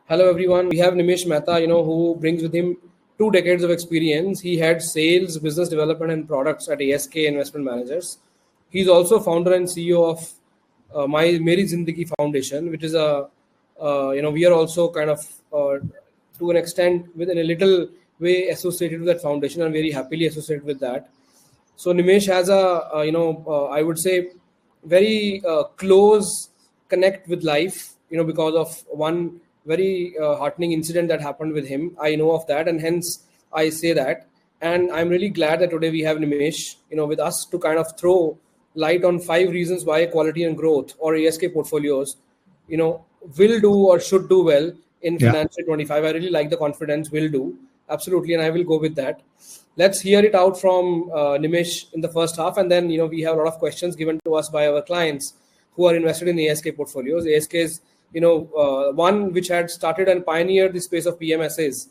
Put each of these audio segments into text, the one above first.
Hello everyone. We have Nimesh Mehta, who brings with him 2 decades of experience. He had sales, business development, and products at ASK Investment Managers. He's also founder and CEO of My Meri Zindagi Foundation, which is we are also kind of to an extent within a little way associated with that foundation and very happily associated with that. So Nimesh has I would say, very close connect with life, because of one very heartening incident that happened with him. I know of that, and hence I say that. And I'm really glad that today we have Nimesh, with us to kind of throw light on 5 reasons why quality and growth or ASK portfolios, will do or should do well in financial 25. I really like the confidence will do. Absolutely. And I will go with that. Let's hear it out from Nimesh in the first half. And then, we have a lot of questions given to us by our clients who are invested in ASK portfolios. ASK is, one which had started and pioneered the space of PMSs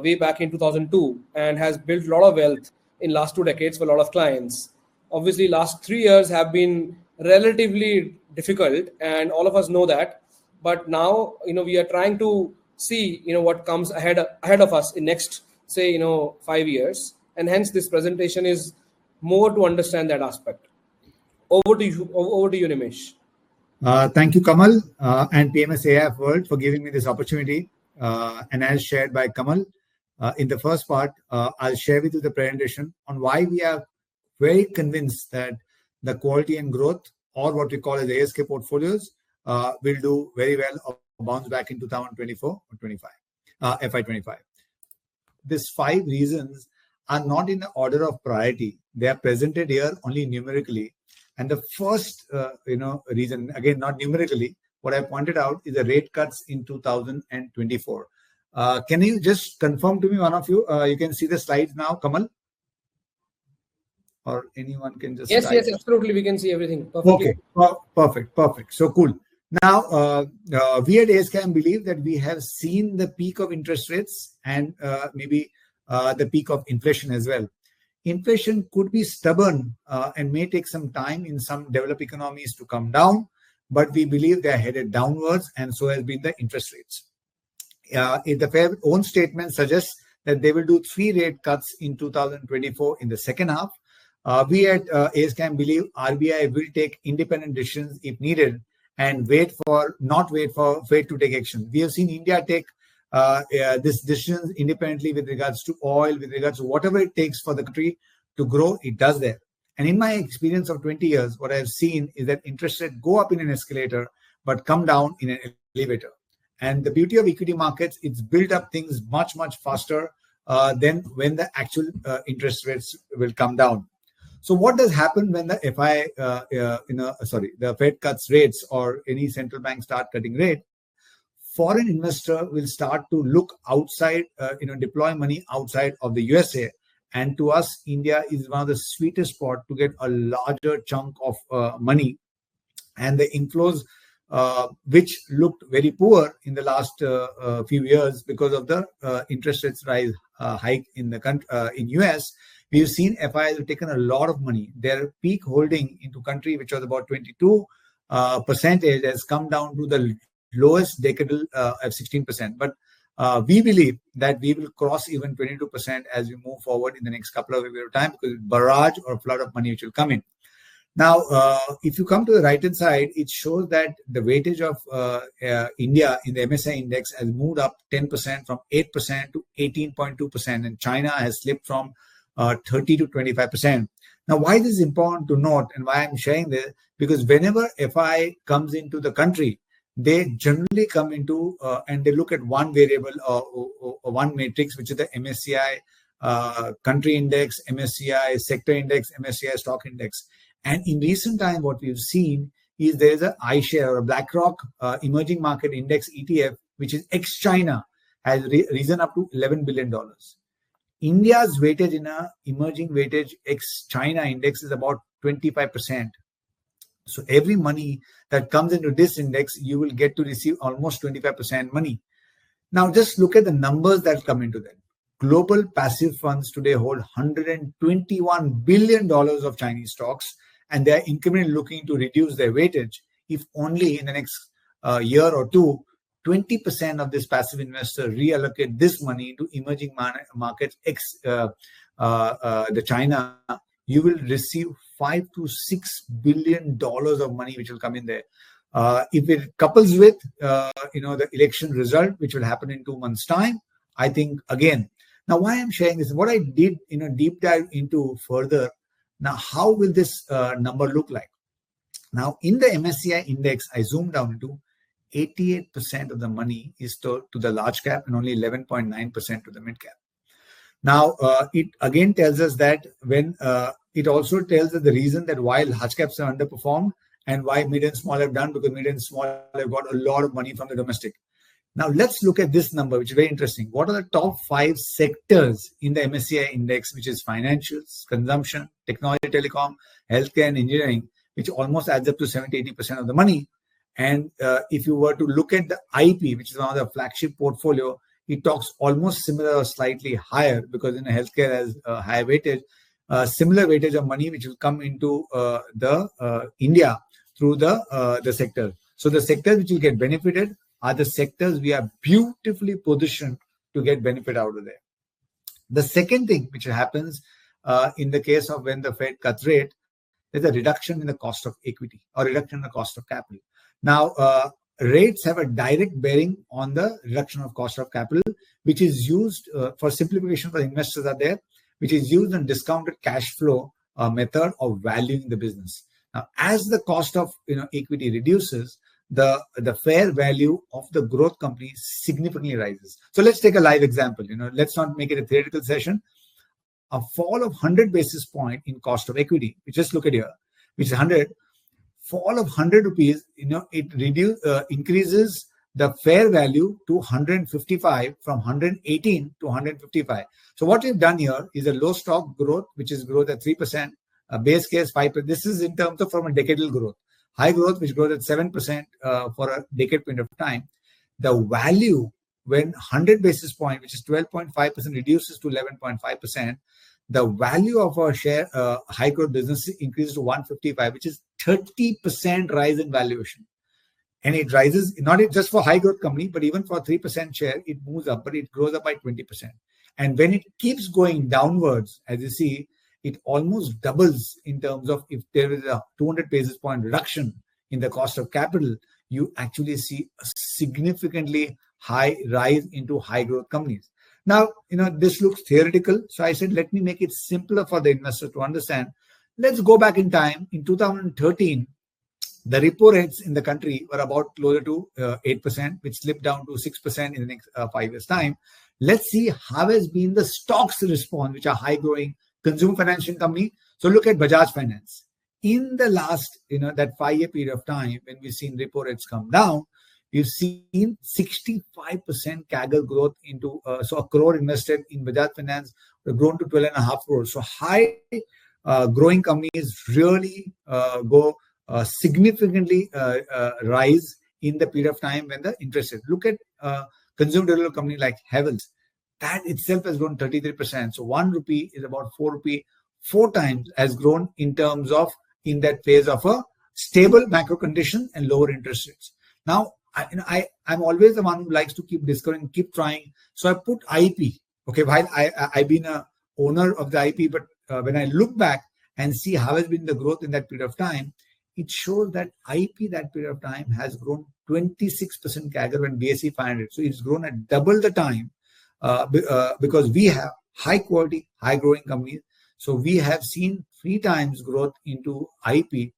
way back in 2002 and has built a lot of wealth in last 2 decades for a lot of clients. Obviously, last 3 years have been relatively difficult, and all of us know that. But now, we are trying to see, what comes ahead of us in next, say, 5 years. And hence this presentation is more to understand that aspect. Over to you, Nimesh. Thank you, Kamal, and PMS AIF World for giving me this opportunity. And as shared by Kamal, in the first part, I'll share with you the presentation on why we are very convinced that the quality and growth, or what we call as ASK portfolios, will do very well or bounce back in 2024 or 25, FY25. These 5 reasons are not in the order of priority. They are presented here only numerically. And the first, reason, again, not numerically, what I pointed out is the rate cuts in 2024. Can you just confirm to me, one of you, you can see the slides now, Kamal? Or anyone can just... Yes, absolutely. We can see everything. Perfectly. Okay, perfect. So cool. Now, we at ASK believe that we have seen the peak of interest rates and maybe the peak of inflation as well. Inflation could be stubborn and may take some time in some developed economies to come down, but we believe they are headed downwards, and so has been the interest rates. The Fed's own statement suggests that they will do 3 rate cuts in 2024 in the second half. We at ASK believe RBI will take independent decisions if needed and not wait for Fed to take action. We have seen India take this decisions independently with regards to oil, with regards to whatever it takes for the country to grow, it does there. And in my experience of 20 years, what I have seen is that interest rates go up in an escalator, but come down in an elevator. And the beauty of equity markets, it's built up things much, much faster than when the actual interest rates will come down. So what does happen when the the Fed cuts rates or any central bank start cutting rate? Foreign investor will start to look outside, deploy money outside of the USA. And to us, India is one of the sweetest spot to get a larger chunk of money. And the inflows, which looked very poor in the last few years because of the interest rates rise hike in the country, in US, we've seen FIs have taken a lot of money. Their peak holding into country, which was about 22%, has come down to the lowest decadal at 16%. But we believe that we will cross even 22% as we move forward in the next couple of years of time, because barrage or flood of money which will come in. Now, if you come to the right-hand side, it shows that the weightage of India in the MSCI index has moved up 10% from 8% to 18.2%, and China has slipped from 30 to 25%. Now, why this is important to note and why I'm sharing this, because whenever FI comes into the country, they generally come into and they look at one variable or one matrix, which is the MSCI country index, MSCI sector index, MSCI stock index. And in recent time, what we've seen is there's a iShare or a BlackRock emerging market index ETF, which is ex-China, has risen up to $11 billion. India's weightage in a emerging weightage ex-China index is about 25%. So every money that comes into this index, you will get to receive almost 25% money. Now, just look at the numbers that come into that. Global passive funds today hold $121 billion of Chinese stocks, and they are incrementally looking to reduce their weightage, if only in the next year or two, 20% of this passive investor reallocate this money into emerging markets, the China, you will receive $5 to $6 billion of money which will come in there. If it couples with the election result, which will happen in 2 months' time, I think again. Now, why I'm sharing this, what I did deep dive into further. Now, how will this number look like? Now, in the MSCI index, I zoomed down to 88% of the money is to the large cap and only 11.9% to the mid cap. Now, it again tells us that when it also tells us the reason that why large caps are underperformed and why mid and small have done, because mid and small have got a lot of money from the domestic. Now, let's look at this number, which is very interesting. What are the top 5 sectors in the MSCI index, which is financials, consumption, technology, telecom, healthcare, and engineering, which almost adds up to 70-80% of the money. And if you were to look at the IP, which is one of the flagship portfolio, it talks almost similar or slightly higher, because in healthcare has higher weightage, similar weightage of money which will come into the India through the sector. So the sectors which will get benefited are the sectors we are beautifully positioned to get benefit out of there. The second thing which happens in the case of when the Fed cuts rate, there's a reduction in the cost of equity or reduction in the cost of capital. Now, rates have a direct bearing on the reduction of cost of capital, which is used for simplification for investors are there, which is used in discounted cash flow method of valuing the business. Now, as the cost of equity reduces, the fair value of the growth company significantly rises. So let's take a live example. Let's not make it a theoretical session. A fall of 100 basis point in cost of equity, we just look at here, which is 100. Fall of 100 rupees, it increases the fair value to 155 from 118 to 155. So what we've done here is a low stock growth, which is growth at 3%, a base case 5%. This is in terms of from a decadal growth. High growth, which grows at 7% for a decade period of time. The value when 100 basis point, which is 12.5%, reduces to 11.5%, the value of our share high growth business increases to 155, which is 30% rise in valuation. And it rises not just for high growth company, but even for a 3% share, it moves up, but it grows up by 20%. And when it keeps going downwards, as you see, it almost doubles in terms of if there is a 200 basis point reduction in the cost of capital, you actually see a significantly high rise into high growth companies. Now, this looks theoretical. So I said, let me make it simpler for the investor to understand. Let's go back in time. In 2013, the repo rates in the country were about closer to 8%, which slipped down to 6% in the next 5 years' time. Let's see how has been the stocks response, which are high growing consumer financial company. So look at Bajaj Finance. In the last, that 5-year period of time, when we've seen repo rates come down, we've seen 65% CAGR growth into, so a crore invested in Bajaj Finance grown to 12.5 crores. So high growing companies really go significantly rise in the period of time when the interest rate. Look at consumer durable company like Havells. That itself has grown 33%. So 1 rupee is about 4 rupee, 4 times has grown in terms of in that phase of a stable macro condition and lower interest rates. Now, I'm always the one who likes to keep discovering, keep trying. So I put IP. Okay, while I've been a owner of the IP, but when I look back and see how has been the growth in that period of time, it shows that IP that period of time has grown 26% CAGR when BSE 500. So it's grown at double the time because we have high quality, high growing companies. So we have seen 3 times growth into IP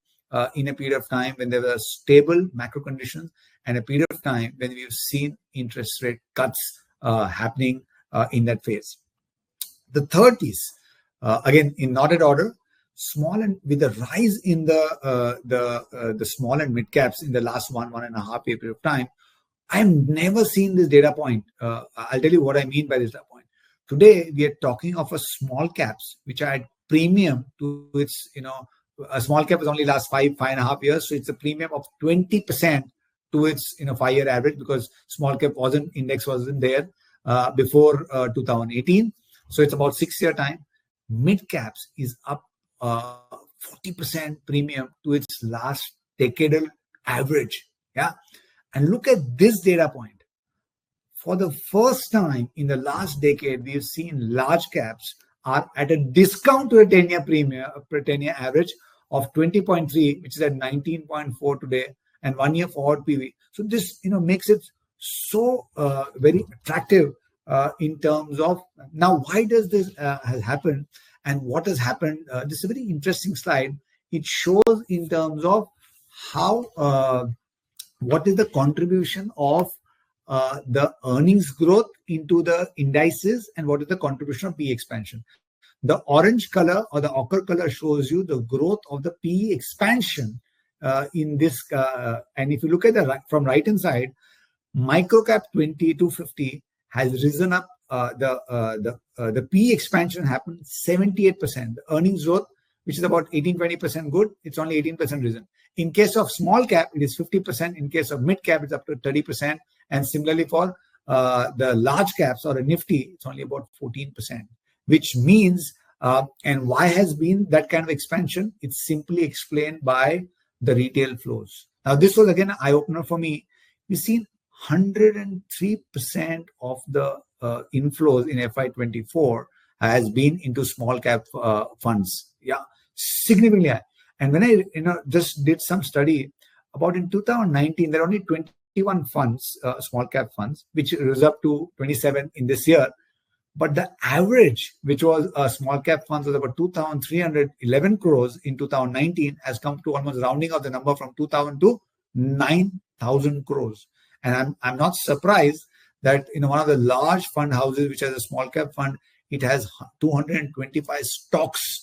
in a period of time when there were stable macro conditions and a period of time when we've seen interest rate cuts happening in that phase. The third piece, again, in not order, small and with the rise in the small and mid caps in the last 1.5 year period of time, I've never seen this data point. I'll tell you what I mean by this data point. Today, we are talking of a small caps, which are at premium to its, a small cap is only last 5.5 years. So it's a premium of 20% to its, 5-year average, because small cap index wasn't there before 2018. So it's about 6-year time. Mid caps is up 40% premium to its last decadal average. Yeah. And look at this data point. For the first time in the last decade, we've seen large caps are at a discount to a 10-year premium, 10-year average of 20.3, which is at 19.4 today, and 1-year forward PV. So this, makes it so very attractive in terms of now. Why does this has happened, and what has happened? This is a very interesting slide. It shows in terms of how what is the contribution of the earnings growth into the indices, and what is the contribution of PE expansion. The orange color or the ochre color shows you the growth of the PE expansion in this. And if you look at from right hand side, microcap 20 to 50 has risen up. The PE expansion happened 78%. The earnings growth, which is about 18-20% good, it's only 18% risen. In case of small cap, it is 50%. In case of mid cap, it's up to 30%. And similarly for the large caps or a Nifty, it's only about 14%, which means, and why has been that kind of expansion? It's simply explained by the retail flows. Now, this was again an eye-opener for me. We've seen 103% of the inflows in FY24 has been into small cap funds. Yeah, significantly high. And when I just did some study about in 2019, there are only 21 funds, small cap funds, which rose up to 27 in this year. But the average, which was small cap funds, was about 2,311 crores in 2019, has come to almost rounding of the number from 2,000 to 9,000 crores. And I'm not surprised that one of the large fund houses, which has a small cap fund, it has 225 stocks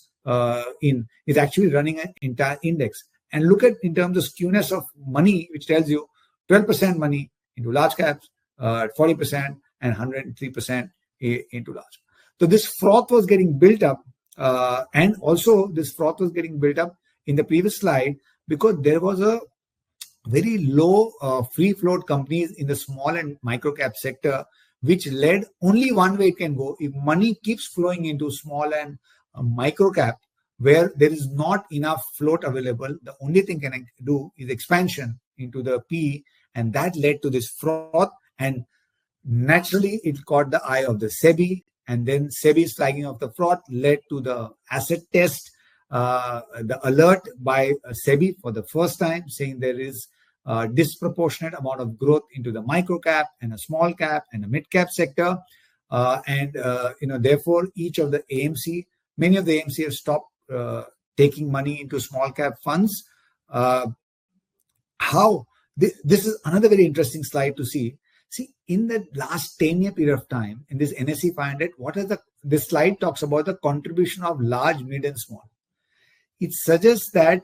is actually running an entire index. And look at in terms of skewness of money, which tells you 12% money into large caps, 40% and 103% into large. So this froth was getting built up, and also this froth was getting built up in the previous slide because there was a very low free float companies in the small and micro cap sector, which led only one way it can go. If money keeps flowing into small and micro cap, where there is not enough float available, the only thing can do is expansion into the PE, and that led to this froth. And naturally, it caught the eye of the SEBI, and then SEBI's flagging of the froth led to the asset test, the alert by SEBI for the first time, saying there is a disproportionate amount of growth into the micro cap and a small cap and a mid cap sector, and therefore each of the AMC, many of the AMC have stopped taking money into small cap funds. How this is another very interesting slide to see. See, in the last 10-year period of time, in this NSE 500, this slide talks about the contribution of large, mid, and small. It suggests that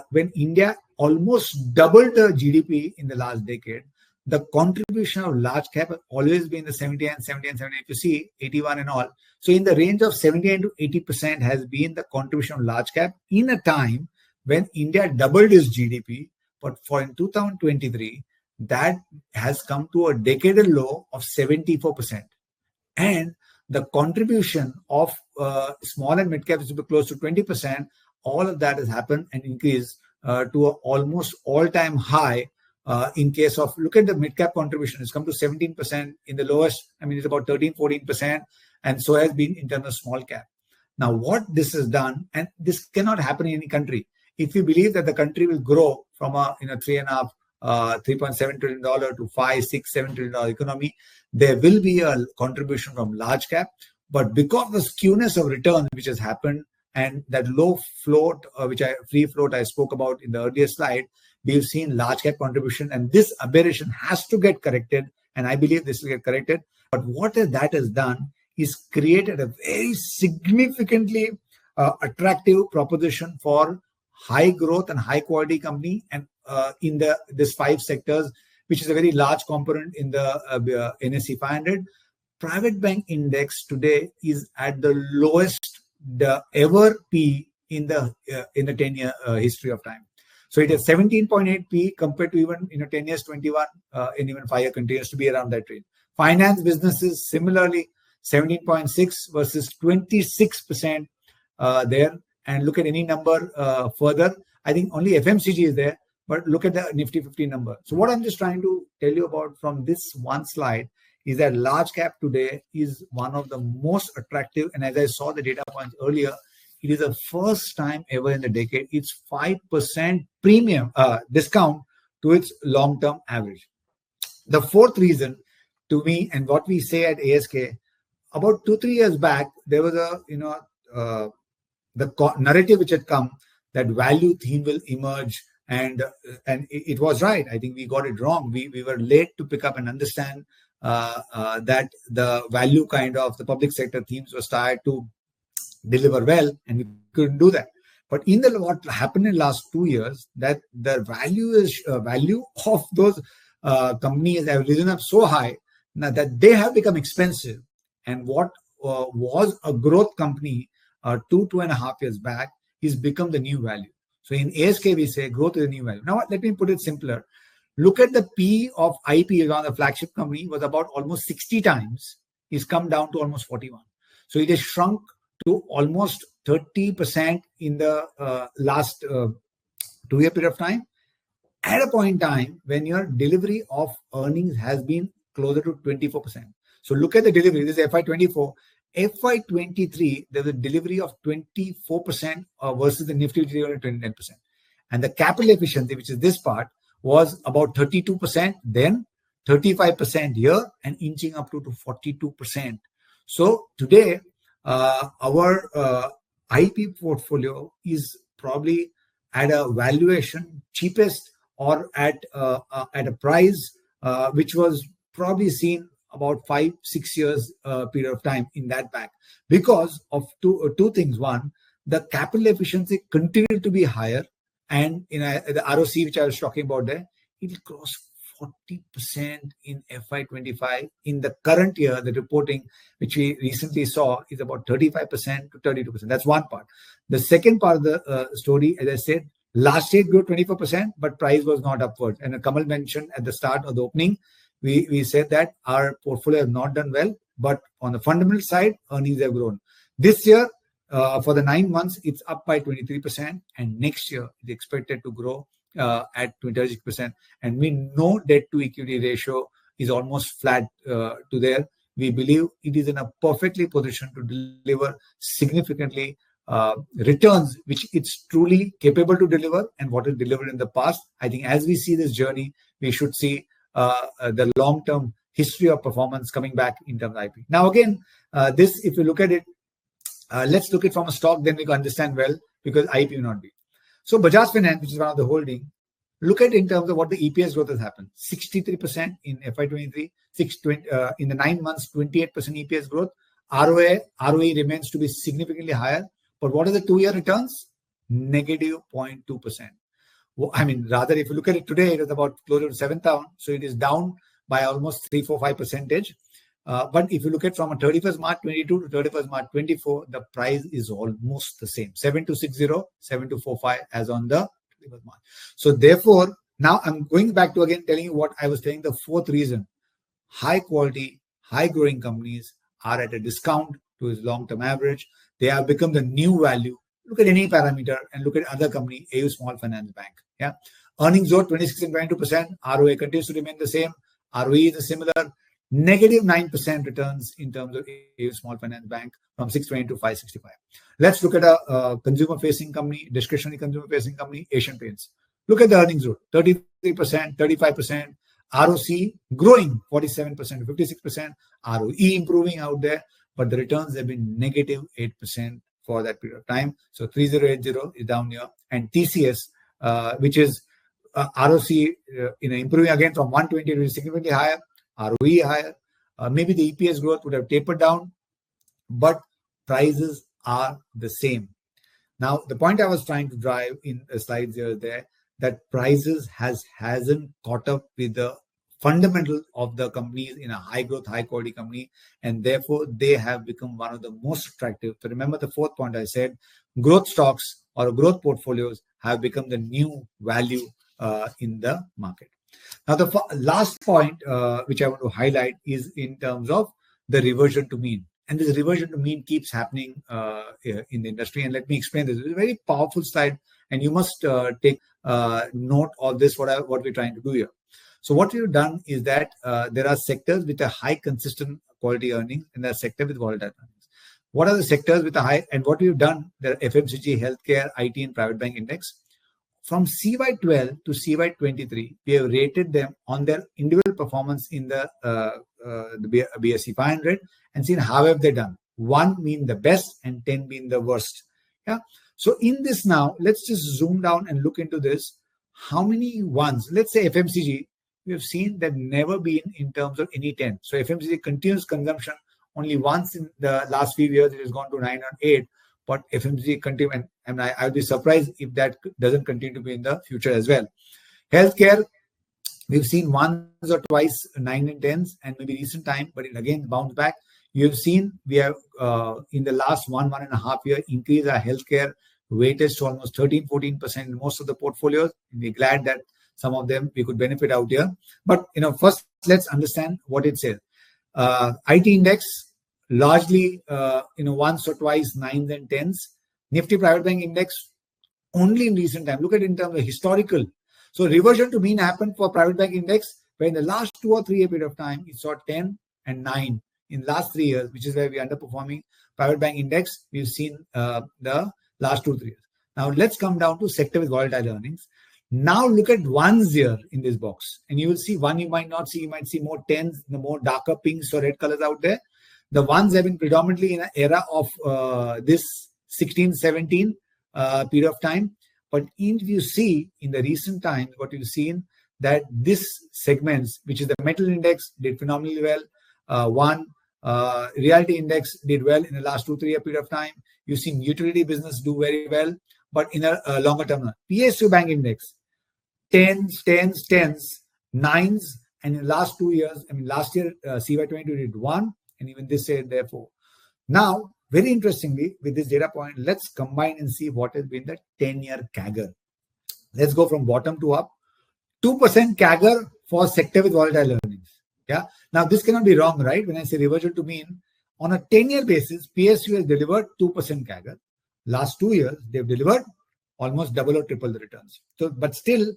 when India almost doubled the GDP in the last decade, the contribution of large cap has always been the 70 and 78. You see, 81 and all. So in the range of 78 to 80% has been the contribution of large cap in a time when India doubled its GDP. But for in 2023, that has come to a decadal low of 74%. And the contribution of small and mid cap is close to 20%. All of that has happened and increased to an almost all-time high. In case of, look at the mid-cap contribution, it's come to 17% in the lowest. I mean, it's about 13-14%, and so has been in terms of small cap. Now, what this has done, and this cannot happen in any country. If you believe that the country will grow from a $3.7 trillion to $5, $6, $7 trillion economy, there will be a contribution from large cap. But because of the skewness of return which has happened, and that low float, free float I spoke about in the earlier slide, we've seen large cap contribution, and this aberration has to get corrected, and I believe this will get corrected. But what that has done is created a very significantly attractive proposition for high growth and high quality company, and in this 5 sectors, which is a very large component in the NSE 500. Private bank index today is at the lowest ever P in the 10-year history of time. So it is 17.8 P compared to even 10 years 21, and even 5 year continues to be around that range. Finance businesses similarly 17.6 versus 26% there. And look at any number further. I think only FMCG is there, but look at the Nifty 50 number. So what I'm just trying to tell you about from this one slide is that large cap today is one of the most attractive. And as I saw the data points earlier, it is the first time ever in the decade, it's 5% premium discount to its long-term average. The fourth reason to me, and what we say at ASK, about 2-3 years back, there was a, narrative which had come that value theme will emerge, and it was right. I think we got it wrong. We were late to pick up and understand that the value kind of the public sector themes were started to deliver well, and we couldn't do that. But in what happened in the last 2 years, that the value of those companies have risen up so high now that they have become expensive. And what was a growth company 2.5 years back is become the new value. So in ASK, we say growth is a new value. Now, let me put it simpler. Look at the P of IP on the flagship company was about almost 60 times. It's come down to almost 41. So it has shrunk to almost 30% in the last 2-year period of time. At a point in time when your delivery of earnings has been closer to 24%. So look at the delivery. This is FY24. FY23, there's a delivery of 24% versus the Nifty delivery of 29%. And the capital efficiency, which is this part, was about 32%, then 35% here, and inching up to 42%. So today, our IP portfolio is probably at a valuation cheapest or at a price which was probably seen about 5-6 years period of time in that back, because of two things. One, the capital efficiency continued to be higher, and the ROC, which I was talking about there, it will cross 40% in FY25. In the current year, the reporting which we recently saw is about 35% to 32%. That's one part. The second part of the story, as I said, last year grew 24%, but price was not upward. And Kamal mentioned at the start of the opening, we said that our portfolio has not done well, but on the fundamental side, earnings have grown. This year, for the 9 months, it's up by 23%, and next year it's expected to grow at 26%. And we know debt to equity ratio is almost flat to there. We believe it is in a perfectly position to deliver significantly returns, which it's truly capable to deliver, and what it delivered in the past. I think as we see this journey, we should see the long-term history of performance coming back in terms of IP. Now, again, this, if you look at it, let's look at it from a stock, then we can understand well, because IP will not be. So Bajaj Finance, which is one of the holding, look at in terms of what the EPS growth has happened. 63% in FY23, in the 9 months, 28% EPS growth. ROE remains to be significantly higher. But what are the 2-year returns? Negative 0.2%. I mean, rather, if you look at it today, it is about closer to 7,000. So it is down by almost 3-4-5%. But if you look at from a 31st March 22 to 31st March 24, the price is almost the same. 7260, 7245 as on the 31st March. So therefore, now I'm going back to again telling you what I was saying. The fourth reason, high quality, high growing companies are at a discount to its long-term average. They have become the new value. Look at any parameter and look at other company, AU Small Finance Bank. Yeah, earnings growth 26 and 22%. ROA continues to remain the same. ROE is a similar. Negative 9% returns in terms of AU Small Finance Bank from 620 to 565. Let's look at a consumer-facing company, discretionary consumer-facing company, Asian Paints. Look at the earnings growth, 33%, 35%. ROC growing 47% to 56%. ROE improving out there, but the returns have been negative 8% for that period of time. So 3080 is down here, and TCS, which is ROC, improving again from 120 to significantly higher. ROE higher. Maybe the EPS growth would have tapered down, but prices are the same. Now, the point I was trying to drive in the slides here is there, that prices hasn't caught up with the fundamental of the companies in a high growth, high quality company, and therefore they have become one of the most attractive. So remember the fourth point I said, growth stocks or growth portfolios have become the new value in the market. Now, the last point which I want to highlight is in terms of the reversion to mean. And this reversion to mean keeps happening in the industry. And let me explain this. It's a very powerful slide, and you must take note of this, what we're trying to do here. So what we've done is that there are sectors with a high consistent quality earnings and there are sectors with volatile earnings. What are the sectors with a high, and what we've done, there are FMCG, healthcare, IT and private bank index. From CY12 to CY23, we have rated them on their individual performance in the BSE 500 and seen how have they done. 1 being the best and 10 being the worst. Yeah. So in this now, let's just zoom down and look into this. How many ones? Let's say FMCG, we have seen that never been in terms of any 10. So FMCG continuous consumption. Only once in the last few years it has gone to 9 or 8. But FMCG continue, and I'll be surprised if that doesn't continue to be in the future as well. Healthcare, we've seen once or twice 9 and 10s, and maybe recent time, but it again bounced back. You've seen we have in the last 1.5 year increased our healthcare weightage to almost 13-14% in most of the portfolios. We're glad that some of them we could benefit out here. But first let's understand what it says. IT index. Largely, once or twice 9s and 10s. Nifty Private Bank Index only in recent time. Look at it in terms of historical. So reversion to mean happened for Private Bank Index, where in the last 2 or 3 year period of time, it saw 10 and 9 in last 3 years, which is where we are underperforming Private Bank Index. We've seen the last 2 or 3 years. Now let's come down to sector with volatile earnings. Now look at ones here in this box, and you will see one you might not see. You might see more 10s, the more darker pinks or red colors out there. The ones have been predominantly in an era of this 16-17 period of time. But if you see in the recent times, what you've seen that this segments, which is the metal index, did phenomenally well. Realty index did well in the last 2-3 year period of time. You've seen utility business do very well, but in a longer term. PSU bank index, 10s, 9s, and in the last 2 years, last year CY22 did 1. And even this year, therefore. Now, very interestingly, with this data point, let's combine and see what has been the 10-year CAGR. Let's go from bottom to up. 2% CAGR for sector with volatile earnings. Yeah. Now, this cannot be wrong, right? When I say reversion to mean, on a 10-year basis, PSU has delivered 2% CAGR. Last 2 years, they've delivered almost double or triple the returns. So, but still,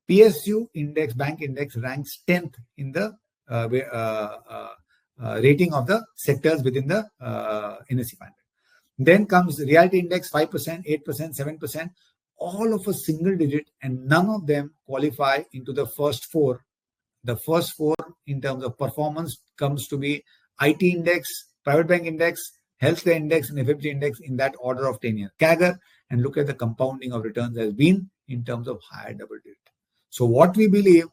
PSU index, bank index ranks 10th in the rating of the sectors within the NSE 500. Then comes reality index 5%, 8%, 7%, all of a single digit, and none of them qualify into the first 4. The first 4 in terms of performance comes to be IT index, private bank index, healthcare index, and FMG index in that order of 10-year CAGR. And look at the compounding of returns has been in terms of higher double digit. So what we believe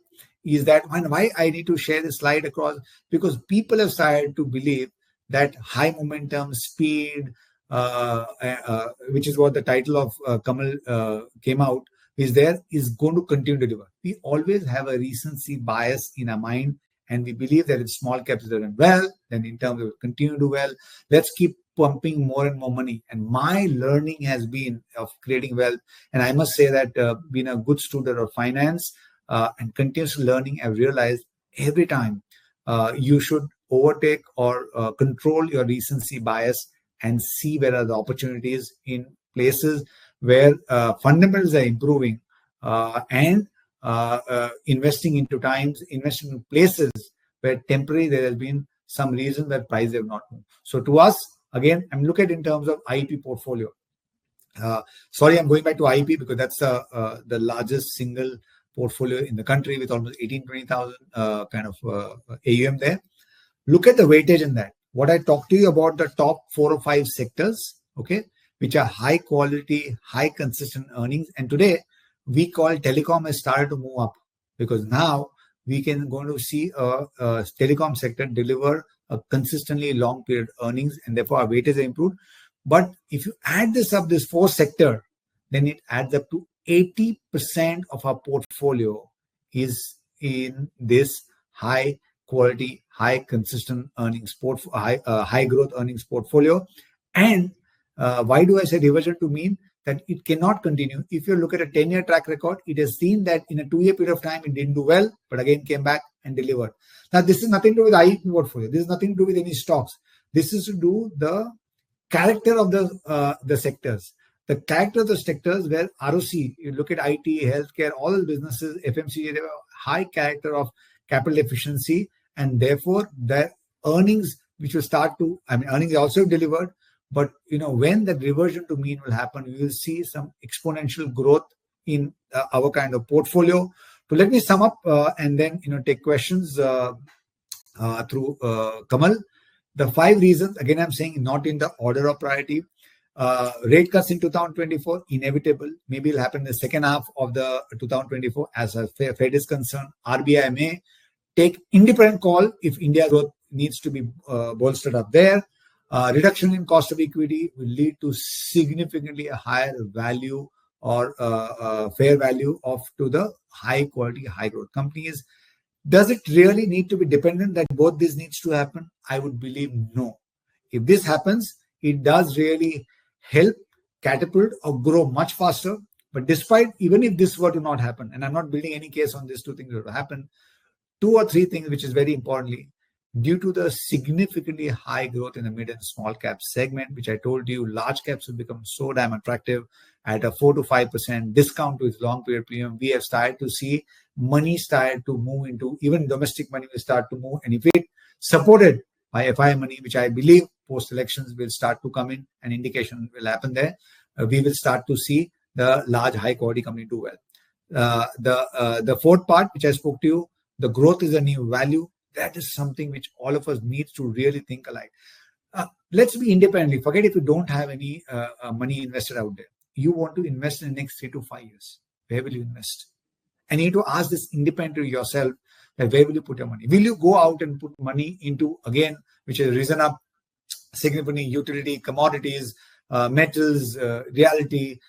is that, and why I need to share this slide across, because people have started to believe that high momentum, speed, which is what the title of Kamal came out, is going to continue to deliver. We always have a recency bias in our mind, and we believe that if small caps are doing well, then in terms of continue to do well, let's keep pumping more and more money. And my learning has been of creating wealth. And I must say that being a good student of finance, and continuous learning, I've realized every time you should overtake or control your recency bias and see where are the opportunities in places where fundamentals are improving, and investing into investing in places where temporarily there has been some reason that prices have not moved. So to us, again, I'm looking at in terms of IEP portfolio. Sorry, I'm going back to IEP because that's the largest single portfolio in the country with almost 18,000-20,000 kind of AUM there. Look at the weightage in that. What I talked to you about the top 4 or 5 sectors, okay, which are high quality, high consistent earnings. And today we call telecom has started to move up because now we can going to see a telecom sector deliver a consistently long period earnings, and therefore our weightage are improved. But if you add this up, this 4 sector, then it adds up to 80% of our portfolio is in this high quality, high consistent earnings high growth earnings portfolio. And why do I say reversion to mean that it cannot continue? If you look at a 10-year track record, it has seen that in a 2-year period of time it didn't do well, but again came back and delivered. Now this is nothing to do with IEP portfolio. This is nothing to do with any stocks. This is to do the character of the sectors. The character of the sectors where ROC, you look at IT, healthcare, all the businesses, FMCG, they have a high character of capital efficiency, and therefore their earnings, which will start to, earnings also delivered, but when that reversion to mean will happen, we will see some exponential growth in our kind of portfolio. So let me sum up and then take questions through Kamal. The 5 reasons, again, I'm saying not in the order of priority. Rate cuts in 2024, inevitable. Maybe it'll happen in the second half of the 2024 as a Fed is concerned. RBI may take independent call if India growth needs to be bolstered up there. Reduction in cost of equity will lead to significantly a higher value or fair value to the high quality, high growth companies. Does it really need to be dependent that both these needs to happen? I would believe no. If this happens, it does really help catapult or grow much faster. But even if this were to not happen, and I'm not building any case on these 2 things that will happen, 2 or 3 things, which is very importantly, due to the significantly high growth in the mid and small cap segment, which I told you, large caps have become so damn attractive at a 4 to 5% discount to its long period premium. We have started to see money started to move into, even domestic money will start to move. And if it supported by FI money, which I believe post-elections will start to come in, an indication will happen there, we will start to see the large high quality company do well. The 4th part, which I spoke to you, the growth is a new value. That is something which all of us need to really think alike. Let's be independently. Forget if you don't have any money invested out there. You want to invest in the next 3 to 5 years. Where will you invest? And you need to ask this independently yourself, that where will you put your money? Will you go out and put money into, again, which has risen up significantly, utility, commodities, metals, reality,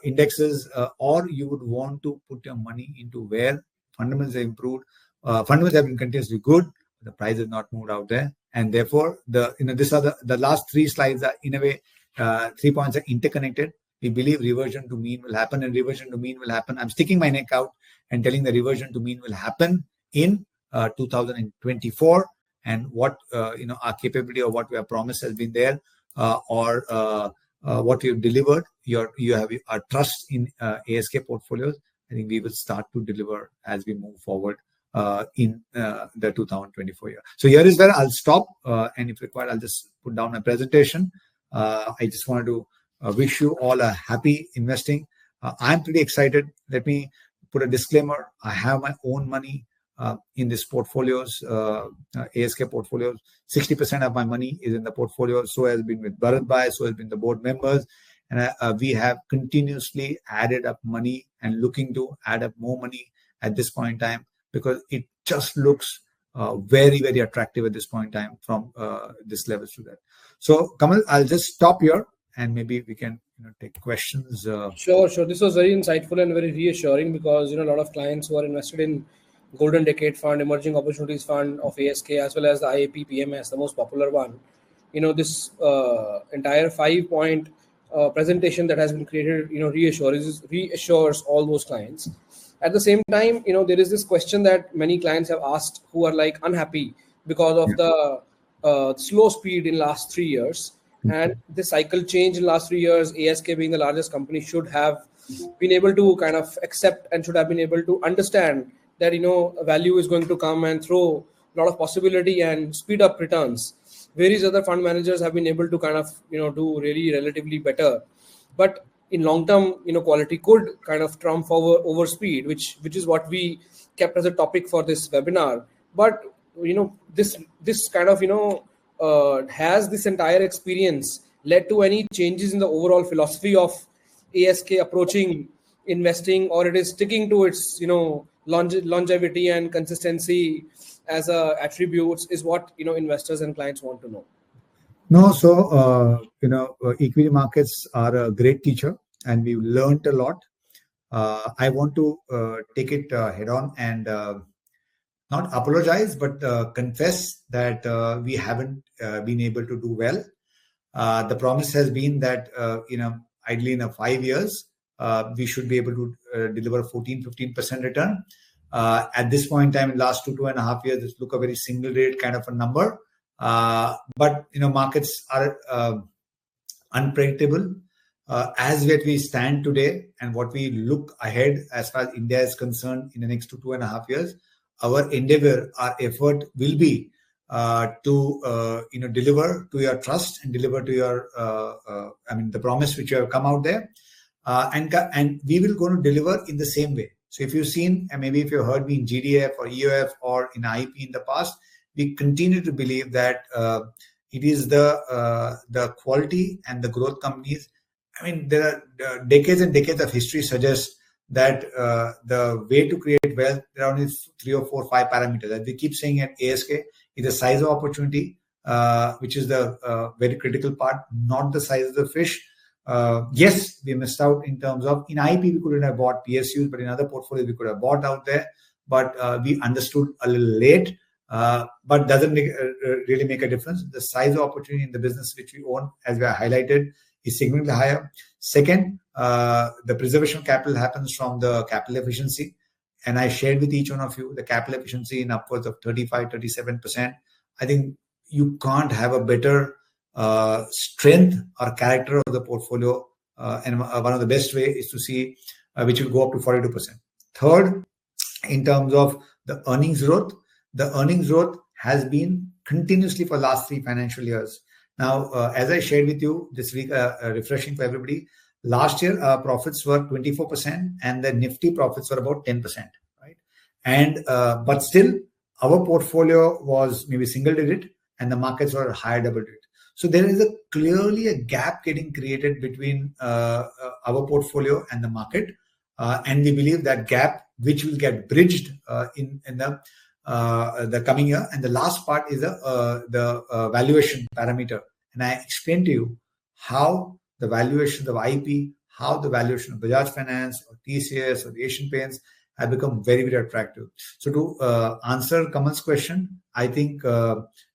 indexes, or you would want to put your money into where fundamentals have improved, fundamentals have been continuously good, the price has not moved out there, and therefore these are the last 3 slides are in a way 3 points are interconnected. We believe reversion to mean will happen, and reversion to mean will happen. I'm sticking my neck out and telling the reversion to mean will happen in 2024, and what our capability or what we have promised has been there, or what we have delivered. You have our trust in ASK portfolios. I think we will start to deliver as we move forward in the 2024 year. So here is where I'll stop, and if required, I'll just put down my presentation. I just wanted to wish you all a happy investing. I'm pretty excited. Let me put a disclaimer. I have my own money in these portfolios, ASK portfolios. 60% of my money is in the portfolio. So has been with Bharat Bhai, so has been the board members. And we have continuously added up money and looking to add up more money at this point in time, because it just looks very, very attractive at this point in time from this level to that. So Kamal, I'll just stop here and maybe we can take questions. Sure. This was very insightful and very reassuring, because a lot of clients who are invested in Golden Decade Fund, Emerging Opportunities Fund of ASK, as well as the IAP PMS, the most popular one. This entire 5-point presentation that has been created, reassures all those clients. At the same time, there is this question that many clients have asked who are like unhappy because of the slow speed in last 3 years. And the cycle change in last 3 years, ASK being the largest company should have been able to kind of accept and should have been able to understand that, value is going to come and throw a lot of possibility and speed up returns. Various other fund managers have been able to kind of, do really relatively better. But in long term, quality could kind of trump over speed, which is what we kept as a topic for this webinar. But, this kind of, has this entire experience led to any changes in the overall philosophy of ASK approaching investing, or it is sticking to its, longevity and consistency as attributes, is what, investors and clients want to know? No, so, equity markets are a great teacher and we've learned a lot. I want to take it head on and not apologize, but confess that we haven't been able to do well. The promise has been that, ideally in 5 years, we should be able to deliver 14-15% return. At this point in time, in the last 2.5 years, this look a very single rate kind of a number. But markets are unpredictable. as where we stand today and what we look ahead as far as India is concerned in the next 2.5 years, our endeavor, our effort will be to deliver to your trust and deliver to your the promise which you have come out there, and we will going to deliver in the same way. So if you've seen, and maybe if you heard me in GDF or EOF or in IP in the past, we continue to believe that it is the quality and the growth companies. I mean, there are decades and decades of history suggest that the way to create wealth, there are only 3 or 4 or 5 parameters. As we keep saying at ASK, is the size of opportunity, which is the very critical part, not the size of the fish. Yes, we missed out in terms of, in IP, we couldn't have bought PSUs, but in other portfolios, we could have bought out there. But we understood a little late, but doesn't really make a difference. The size of opportunity in the business which we own, as we are highlighted, is significantly higher. Second, the preservation of capital happens from the capital efficiency. And I shared with each one of you the capital efficiency in upwards of 35, 37%. I think you can't have a better strength or character of the portfolio. And one of the best way is to see which will go up to 42%. Third, in terms of the earnings growth has been continuously for last 3 financial years. Now, as I shared with you this week, refreshing for everybody, last year our profits were 24% and the Nifty profits were about 10%, right? And but still, our portfolio was maybe single digit and the markets were higher double digit. So there is clearly a gap getting created between our portfolio and the market, and we believe that gap which will get bridged in the coming year. And the last part is the valuation parameter. And I explained to you how the valuation of IP, how the valuation of Bajaj Finance or TCS or Asian Paints have become very, very attractive. So to answer Kamal's question,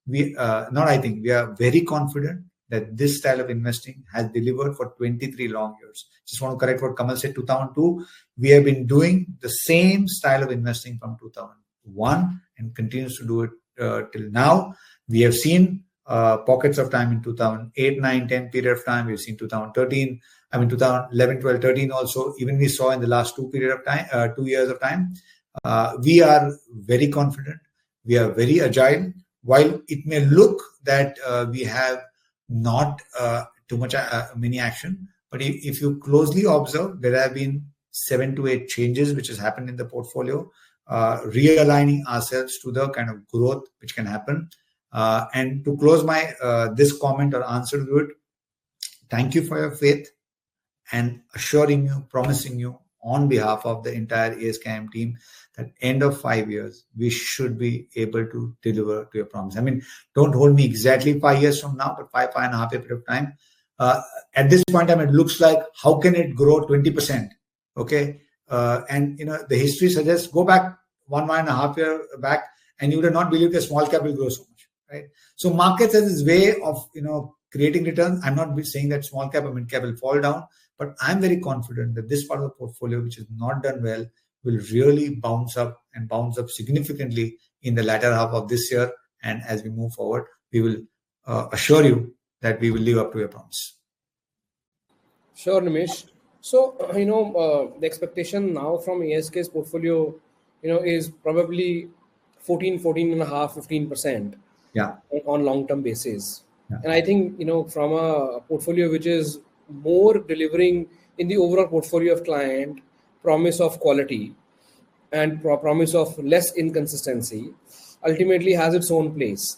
we are very confident that this style of investing has delivered for 23 long years. Just want to correct what Kamal said, 2002. We have been doing the same style of investing from 2001 and continues to do it till now. We have seen pockets of time in 2008, 9, 10 period of time. We've seen 2013, 2011, 12, 13 also. Even we saw in the last 2 years of time. We are very confident. We are very agile. While it may look that we have not too much many action, but if you closely observe, there have been 7 to 8 changes which has happened in the portfolio, realigning ourselves to the kind of growth which can happen. And to close my this comment or answer to it, thank you for your faith and assuring you, promising you on behalf of the entire ASKM team that end of 5 years, we should be able to deliver to your promise. I mean, don't hold me exactly 5 years from now, but 5.5 year period of time. At this point in time, it looks like how can it grow 20%? Okay. And the history suggests go back 1.5 year back and you would have not believed that small cap will grow so much, right? So markets has this way of, creating returns. I'm not saying that small cap or mid cap will fall down, but I'm very confident that this part of the portfolio, which is not done well, will really bounce up significantly in the latter half of this year. And as we move forward, we will assure you that we will live up to your promise. Sure, Nimesh. So, the expectation now from ASK's portfolio, is probably 14.5, 15%. Yeah. On long-term basis. Yeah. And I think, from a portfolio which is more delivering in the overall portfolio of client, promise of quality and promise of less inconsistency, ultimately has its own place.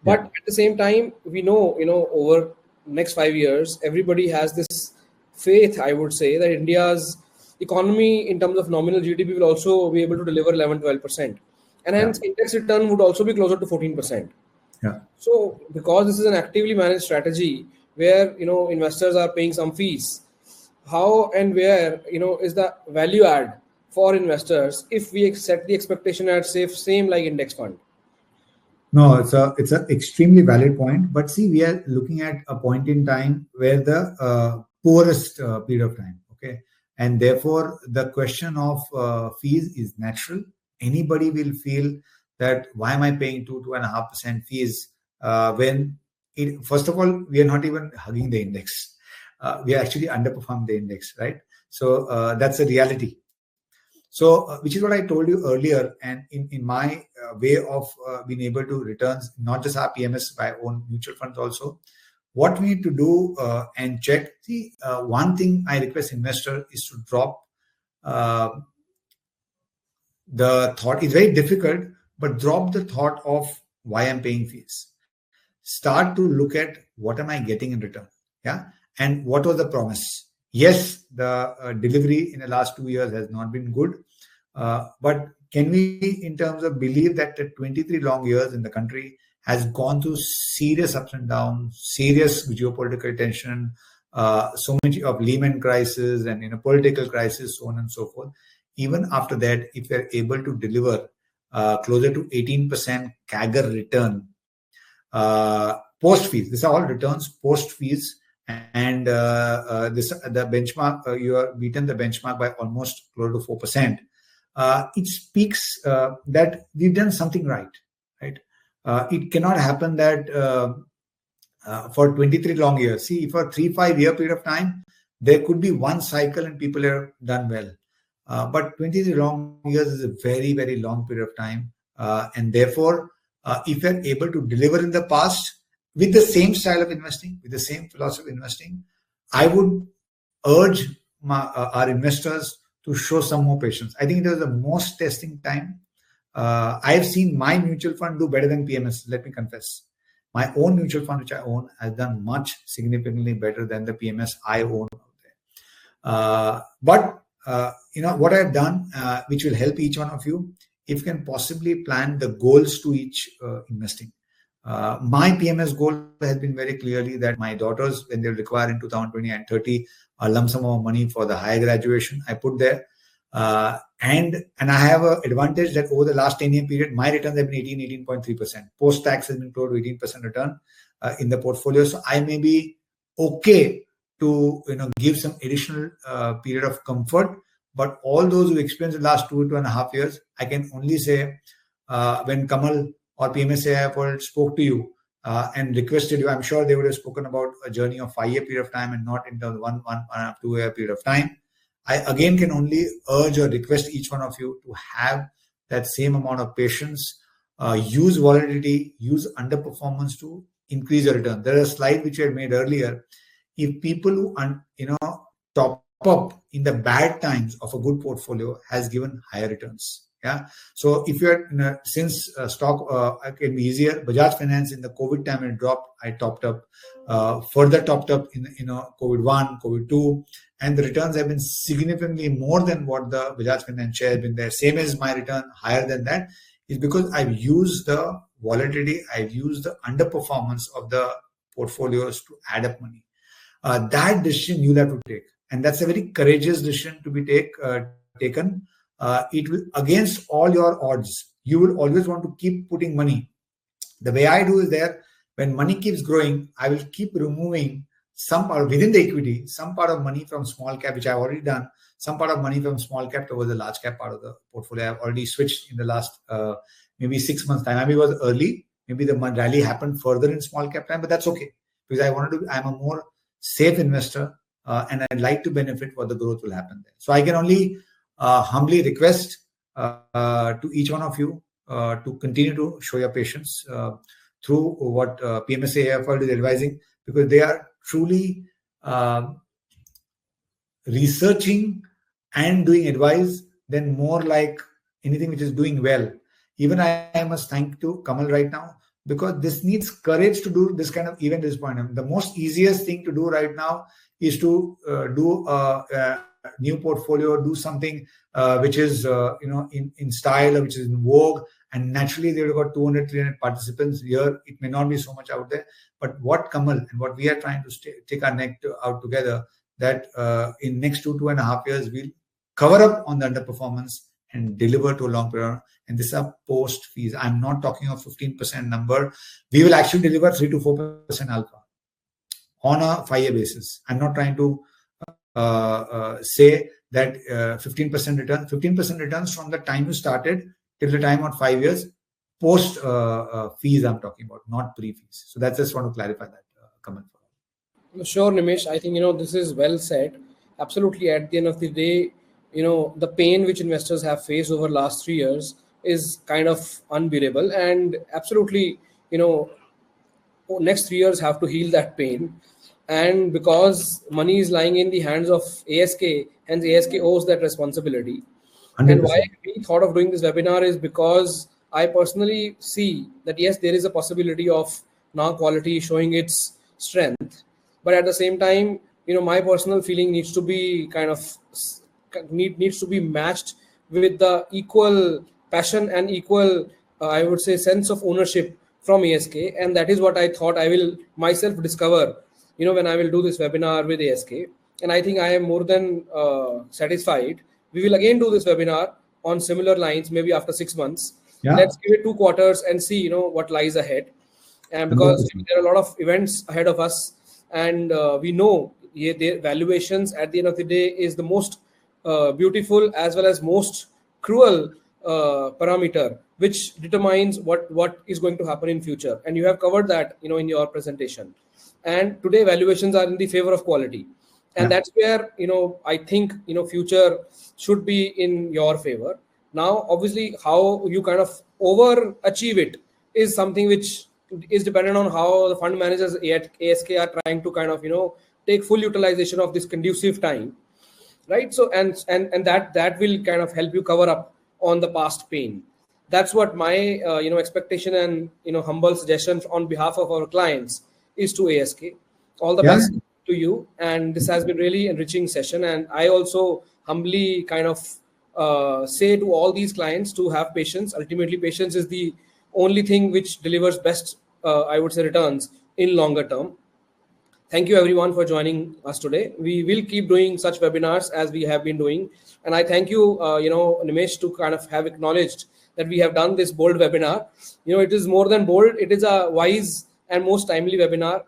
But at the same time, we know, over next 5 years, everybody has this faith, I would say, that India's economy in terms of nominal GDP will also be able to deliver 11, 12%. And hence index return would also be closer to 14%. Yeah. So because this is an actively managed strategy where, investors are paying some fees, how and where, is the value add for investors if we set the expectation at same like index fund? No, it's an extremely valid point. But see, we are looking at a point in time where the poorest period of time, okay? And therefore, the question of fees is natural. Anybody will feel that why am I paying 2.5% fees when first of all, we are not even hugging the index. we actually underperformed the index, right? So that's a reality. So, which is what I told you earlier, and in my way of being able to returns, not just our PMS, my own mutual funds also, what we need to do and check. See, one thing I request investor is to drop the thought. It's very difficult, but drop the thought of why I'm paying fees. Start to look at what am I getting in return, yeah, and what was the promise. Yes, the delivery in the last 2 years has not been good, but can we, in terms of believe that the 23 long years in the country has gone through serious ups and downs, serious geopolitical tension, so much of Lehman crisis and political crisis, so on and so forth. Even after that, if we are able to deliver closer to 18% CAGR return post fees, these are all returns post fees, and the benchmark, you are beaten the benchmark by almost close to 4%. It speaks that we've done something right. It cannot happen that for 23 long years. See, for a 3-5 year period of time, there could be one cycle and people have done well. But 23 long years is a very, very long period of time. And therefore, if you're able to deliver in the past with the same style of investing, with the same philosophy of investing, I would urge our investors to show some more patience. I think it was the most testing time. I have seen my mutual fund do better than PMS, let me confess. My own mutual fund, which I own, has done much significantly better than the PMS I own out there. But what I've done, which will help each one of you, if you can possibly plan the goals to each investing. My PMS goal has been very clearly that my daughters, when they'll require in 2020 and 30 a lump sum of money for the higher graduation, I put there. And I have an advantage that over the last 10-year period, my returns have been 18.3%. Post-tax has been close to 18% return in the portfolio. So I may be okay to give some additional period of comfort. But all those who experienced the last 2.5 years, I can only say when Kamal or PMSAI spoke to you and requested you, I'm sure they would have spoken about a journey of 5-year period of time and not in terms of one 2-year period of time. I again can only urge or request each one of you to have that same amount of patience, use volatility, use underperformance to increase your return. There is a slide which I had made earlier. If people who top up in the bad times of a good portfolio has given higher returns. Yeah. So if you're since stock can be easier, Bajaj Finance in the COVID time it dropped, I topped up, further topped up in COVID 1, COVID 2, and the returns have been significantly more than what the Bajaj Finance share has been there. Same as my return, higher than that, is because I've used the volatility, I've used the underperformance of the portfolios to add up money. That decision you'll have to take, and that's a very courageous decision to be taken. It will against all your odds. You will always want to keep putting money. The way I do is there, when money keeps growing, I will keep removing some part within the equity, some part of money from small cap, which I've already done, some part of money from small cap towards the large cap part of the portfolio. I've already switched in the last maybe 6 months time. Maybe it was early. Maybe the rally happened further in small cap time, but that's okay because I'm a more safe investor and I'd like to benefit what the growth will happen there. So I can only humbly request to each one of you to continue to show your patience through what PMSAI is advising, because they are truly researching and doing advice than more like anything which is doing well. Even I must thank to Kamal right now, because this needs courage to do this kind of event at this point. The most easiest thing to do right now is to do a new portfolio, do something which is in style or which is in vogue, and naturally they've got 200-300 participants here. It may not be so much out there, but what Kamal and what we are trying to take our neck out together, that in next 2.5 years we'll cover up on the underperformance and deliver to a long period. And this are post fees. I'm not talking of 15% number. We will actually deliver 3 to 4% alpha on a 5-year basis. I'm not trying to say that 15% return. 15% returns from the time you started till the time of 5 years post fees I'm talking about, not pre-fees. So that's just want to clarify that, Kamal. Sure, Nimesh. I think, this is well said. Absolutely. At the end of the day, the pain which investors have faced over last 3 years is kind of unbearable. And absolutely, you know, next 3 years have to heal that pain. And because money is lying in the hands of ASK, hence ASK owes that responsibility. And why 100%. we thought of doing this webinar is because I personally see that yes, there is a possibility of now quality showing its strength, but at the same time, my personal feeling needs to be kind of needs to be matched with the equal passion and equal, I would say, sense of ownership from ASK, and that is what I thought I will myself discover, when I will do this webinar with ASK, and I think I am more than satisfied. We will again do this webinar on similar lines, maybe after 6 months. Yeah. Let's give it 2 quarters and see, what lies ahead. And because 100%. there are a lot of events ahead of us, and we know the valuations at the end of the day is the most beautiful as well as most cruel parameter, which determines what is going to happen in future. And you have covered that, in your presentation. And today valuations are in the favor of quality. And Yeah. that's where, I think, future should be in your favor. Now, obviously, how you kind of overachieve it is something which is dependent on how the fund managers at ASK are trying to kind of, take full utilization of this conducive time, right? So, and that will kind of help you cover up on the past pain. That's what my, expectation and, humble suggestion on behalf of our clients is to ASK. All the Yeah. best to you, and this has been really enriching session. And I also humbly kind of say to all these clients to have patience. Ultimately, patience is the only thing which delivers best, I would say, returns in longer term. Thank you everyone for joining us today. We will keep doing such webinars as we have been doing, and I thank you, Nimesh, to kind of have acknowledged that we have done this bold webinar. It is more than bold; it is a wise and most timely webinar.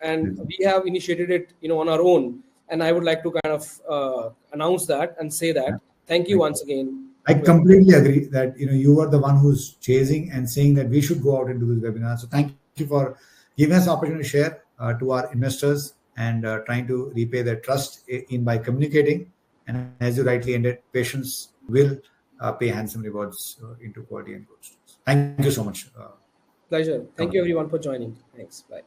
And we have initiated it, on our own. And I would like to kind of announce that and say that. Thank you once again. I completely agree that you are the one who's chasing and saying that we should go out and do this webinar. So thank you for giving us the opportunity to share to our investors and trying to repay their trust in by communicating. And as you rightly ended, patience will pay handsome rewards into quality and growth. Thank you so much. Pleasure. Thank you everyone for joining. Thanks. Bye.